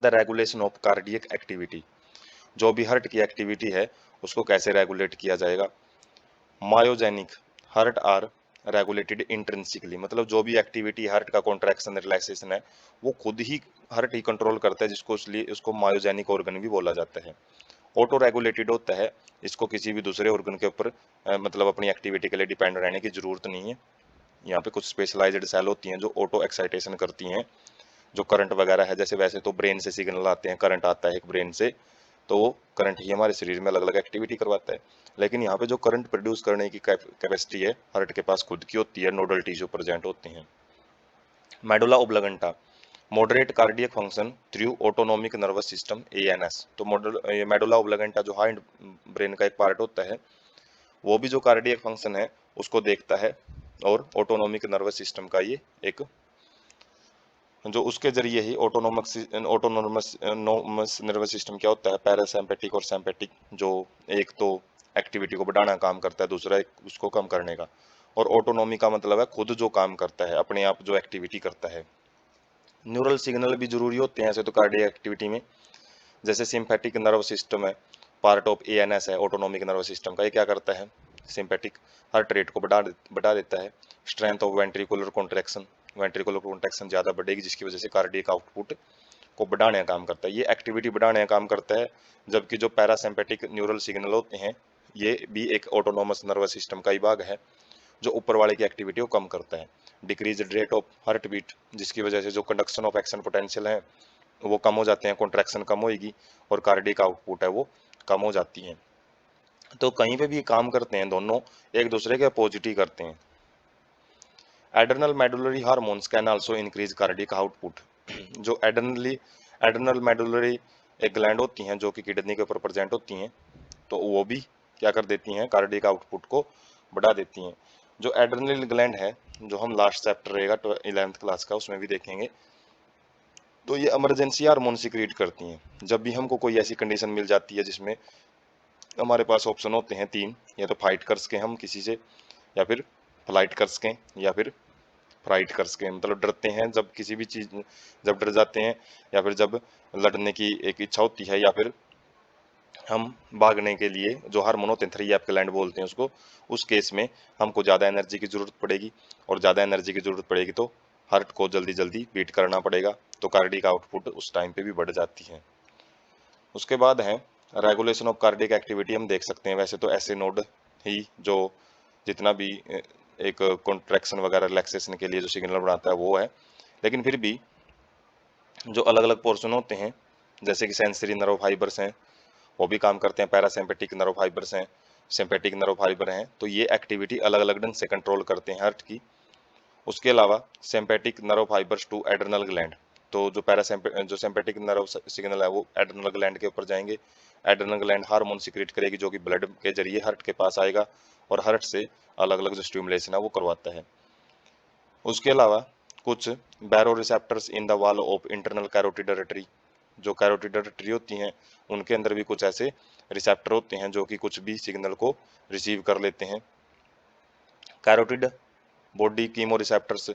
The regulation of cardiac activity, जो भी heart की एक्टिविटी है उसको कैसे रेगुलेट किया जाएगा। Myogenic heart are regulated intrinsically, मतलब जो भी एक्टिविटी हार्ट का कॉन्ट्रैक्शन रिलैक्सेशन है वो खुद ही हार्ट ही कंट्रोल करता है, जिसको इसलिए उसको मायोजेनिक ऑर्गन भी बोला जाता है। ऑटो रेगुलेटेड होता है, इसको किसी भी दूसरे ऑर्गन के ऊपर मतलब अपनी एक्टिविटी के लिए डिपेंड रहने की जरूरत नहीं है। यहाँ पे कुछ स्पेशलाइज्ड सेल होती हैं जो ऑटो एक्साइटेशन करती हैं, जो करंट वगैरह है, जैसे वैसे तो ब्रेन से सिग्नल आते हैं, करंट आता है एक ब्रेन से, तो वो करंट ही हमारे शरीर में अलग अलग एक्टिविटी करवाता है। लेकिन यहाँ पे जो करंट प्रोड्यूस करने की कैपेसिटी है हार्ट के पास खुद की होती है, नोडल टिश्यू प्रेजेंट होते हैं। Medulla oblongata moderate cardiac function through autonomic nervous system ANS. तो मेडुला ओब्लांगेटा जो हार्ट ब्रेन का एक पार्ट होता है वो भी जो कार्डियक फंक्शन है उसको देखता है, और ऑटोनोमिक नर्वस सिस्टम का ये एक जो उसके जरिए ही ऑटोनोमस नर्वस सिस्टम क्या होता है, पैरासिम्पेटिक और सिम्पेटिक, जो एक तो एक्टिविटी को बढ़ाना काम करता है, दूसरा एक उसको कम करने का। और ऑटोनोमी का मतलब है खुद जो काम करता है, अपने आप जो एक्टिविटी करता है। न्यूरल सिग्नल भी जरूरी होते हैं ऐसे तो कार्डियक एक्टिविटी में, जैसे सिंपैथिक नर्व सिस्टम है, पार्ट ऑफ एएनएस है ऑटोनोमिक नर्व सिस्टम का। ये क्या करता है, सिंपैथिक हार्ट रेट को बढ़ा देता है। Strength of ventricular contraction, ventricular contraction ज़्यादा बढ़ेगी जिसकी वजह से कार्डियक आउटपुट को बढ़ाने का काम करता है, ये एक्टिविटी बढ़ाने का काम करता है। जबकि जो पैरासिम्पेटिक न्यूरल सिग्नल होते हैं ये भी एक ऑटोनोमस नर्वस सिस्टम का ही भाग है, जो ऊपर वाले की एक्टिविटी को कम करता है। Decrease rate of heart beat, जिसकी वजह से जो कंडक्शन ऑफ एक्शन पोटेंशियल है वो कम हो जाते हैं, कॉन्ट्रैक्शन कम होगी और कार्डियक आउटपुट है वो कम हो जाती है। तो कहीं पे भी काम करते हैं दोनों एक दूसरे के अपोजिट ही करते हैं। Adrenal medullary hormones can also increase cardiac output. जो एड्रेनल मेडुलरी एक ग्लैंड होती हैं जो कि किडनी के ऊपर प्रेजेंट होती हैं, तो वो भी क्या कर देती हैं, कार्डियक आउटपुट को बढ़ा देती हैं। जो एड्रेनल ग्लैंड है, जो हम लास्ट चैप्टर रहेगा 11th क्लास का उसमें भी देखेंगे, तो ये इमरजेंसी हार्मोन सिक्रीट करती हैं। जब भी हमको कोई ऐसी कंडीशन मिल जाती है जिसमें हमारे पास ऑप्शन होते हैं तीन, या तो फाइट कर सकें हम किसी से, या फिर फ्लाइट कर सकें, या फिर फ्राइट कर सकें, मतलब डरते हैं जब किसी भी चीज, जब डर जाते हैं, या फिर जब लड़ने की एक इच्छा होती है, या फिर हम भागने के लिए जो हार्मोन होते हैं 3 ग्लैंड बोलते हैं उसको, उस केस में हमको ज़्यादा एनर्जी की जरूरत पड़ेगी, और ज़्यादा एनर्जी की जरूरत पड़ेगी तो हार्ट को जल्दी जल्दी बीट करना पड़ेगा, तो कार्डियक आउटपुट उस टाइम पे भी बढ़ जाती है। उसके बाद है रेगुलेशन ऑफ कार्डियक एक्टिविटी। हम देख सकते हैं वैसे तो ऐसे नोड ही जो जितना भी एक कॉन्ट्रैक्शन वगैरह रिलैक्सेशन के लिए जो सिग्नल बनाता है वो है, लेकिन फिर भी जो अलग अलग पोर्शन होते हैं जैसे कि सेंसरी नर्व फाइबर्स हैं वो भी काम करते हैं, पैरासिम्पेटिक नर्व फाइबर्स हैं, सिम्पेटिक नर्व फाइबर हैं, तो ये एक्टिविटी अलग अलग ढंग से कंट्रोल करते हैं हार्ट की। उसके अलावा sympathetic nerve fibres to adrenal gland, तो जो सिम्पेटिक नर्व सिग्नल है वो एड्रेनल ग्लैंड के ऊपर जाएंगे। एड्रेनल ग्लैंड हार्मोन सिक्रेट करेगी जो कि ब्लड के जरिए हार्ट के पास आएगा, और हार्ट से अलग अलग जो स्टिमुलेशन है वो करवाता है। उसके अलावा कुछ baroreceptors in the wall of internal carotid artery, जो कैरोटिड आर्टरी होती हैं उनके अंदर भी कुछ ऐसे रिसेप्टर होते हैं जो कि कुछ भी सिग्नल को रिसीव कर लेते हैं। कैरोटिड बॉडी कीमो रिसेप्टर्स,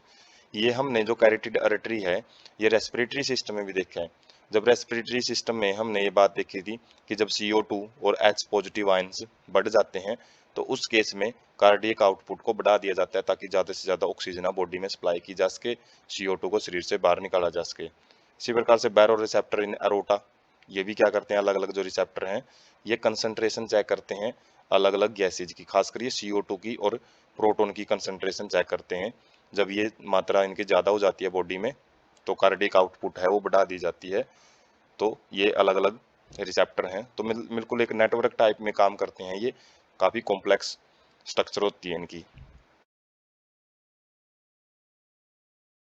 ये हमने जो कैरोटिड आर्टरी है ये रेस्पिरेटरी सिस्टम में भी देखा है। जब रेस्पिरेटरी सिस्टम में हमने ये बात देखी थी कि जब CO2 और H पॉजिटिव आयंस बढ़ जाते हैं तो उस केस में कार्डियक आउटपुट को बढ़ा दिया जाता है ताकि ज़्यादा से ज़्यादा ऑक्सीजन बॉडी में सप्लाई की जा सके, CO2 को शरीर से बाहर निकाला जा सके। इसी प्रकार से बैरो रिसेप्टर इन एरोटा, ये भी क्या करते हैं, अलग अलग जो रिसेप्टर हैं ये कंसंट्रेशन चेक करते हैं अलग अलग गैसेज की, खासकर ये CO2 की और प्रोटॉन की कंसंट्रेशन चेक करते हैं। जब ये मात्रा इनकी ज़्यादा हो जाती है बॉडी में तो कार्डियक आउटपुट है वो बढ़ा दी जाती है। तो ये अलग अलग रिसेप्टर हैं, तो बिल्कुल एक नेटवर्क टाइप में काम करते हैं, ये काफ़ी कॉम्प्लेक्स स्ट्रक्चर होती है इनकी।